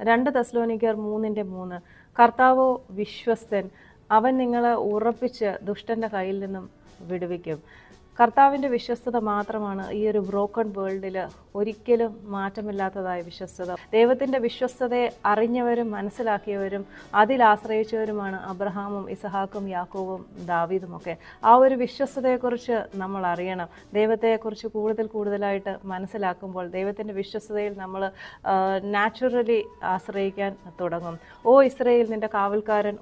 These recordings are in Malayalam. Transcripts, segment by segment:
2 തെസ്സലോനിക്കർ 3:3 കർത്താവോ വിശ്വസ്തൻ, അവൻ നിങ്ങളെ ഉറപ്പിച്ച് ദുഷ്ടന്റെ കയ്യിൽ നിന്നും വിടുവിക്കും. കർത്താവിൻ്റെ വിശ്വസ്തത മാത്രമാണ് ഈ ഒരു ബ്രോക്കൺ വേൾഡിൽ ഒരിക്കലും മാറ്റമില്ലാത്തതായ വിശ്വസ്തത. ദൈവത്തിൻ്റെ വിശ്വസ്തതയെ അറിഞ്ഞവരും മനസ്സിലാക്കിയവരും അതിൽ ആശ്രയിച്ചവരുമാണ് അബ്രഹാമും ഇസഹാക്കും യാക്കോബും ദാവീദുമൊക്കെ. ആ ഒരു വിശ്വസ്തതയെക്കുറിച്ച് നമ്മൾ അറിയണം. ദൈവത്തെക്കുറിച്ച് കൂടുതലായിട്ട് മനസ്സിലാക്കുമ്പോൾ ദൈവത്തിൻ്റെ വിശ്വസ്തതയിൽ നമ്മൾ നാച്ചുറലി ആശ്രയിക്കാൻ തുടങ്ങും. ഓ ഇസ്രായേൽ, നിൻ്റെ കാവൽക്കാരൻ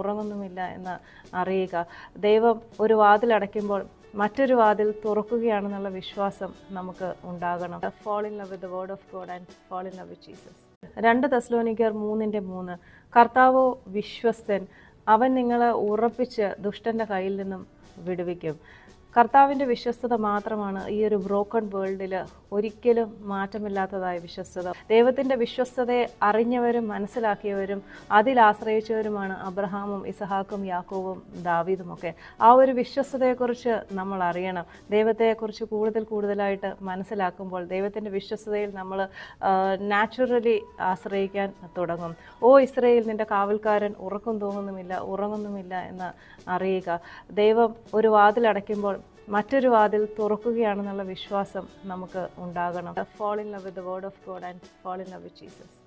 ഉറങ്ങുന്നുമില്ല എന്ന് അറിയുക. ദൈവം ഒരു വാതിലടയ്ക്കുമ്പോൾ മറ്റൊരു വാതിൽ തുറക്കുകയാണെന്നുള്ള വിശ്വാസം നമുക്ക് ഉണ്ടാകണം. fall in love with the word of God and fall in love with Jesus. 2 തെസ്സലോനിക്കർ 3:3 കർത്താവോ വിശ്വസ്തൻ, അവൻ നിങ്ങളെ ഉറപ്പിച്ച് ദുഷ്ടന്റെ കയ്യിൽ നിന്നും വിടുവിക്കും. കർത്താവിൻ്റെ വിശ്വസ്തത മാത്രമാണ് ഈ ഒരു ബ്രോക്കൺ വേൾഡിൽ ഒരിക്കലും മാറ്റമില്ലാത്തതായ വിശ്വസ്തത. ദൈവത്തിൻ്റെ വിശ്വസ്തതയെ അറിഞ്ഞവരും മനസ്സിലാക്കിയവരും അതിൽ ആശ്രയിച്ചവരുമാണ് അബ്രഹാമും ഇസഹാക്കും യാക്കോബും ദാവീദുമൊക്കെ. ആ ഒരു വിശ്വസ്തതയെക്കുറിച്ച് നമ്മൾ അറിയണം. ദൈവത്തെക്കുറിച്ച് കൂടുതലായിട്ട് മനസ്സിലാക്കുമ്പോൾ ദൈവത്തിൻ്റെ വിശ്വസ്തതയിൽ നമ്മൾ നാച്ചുറലി ആശ്രയിക്കാൻ തുടങ്ങും. ഓ ഇസ്രായേൽ, നിൻ്റെ കാവൽക്കാരൻ ഉറങ്ങുന്നുമില്ല എന്ന് അറിയുക. ദൈവം ഒരു വാതിലടയ്ക്കുമ്പോൾ മറ്റൊരു വാതിൽ തുറക്കുകയാണെന്നുള്ള വിശ്വാസം നമുക്ക് ഉണ്ടാകണം. fall in love with the word of God and fall in love with Jesus.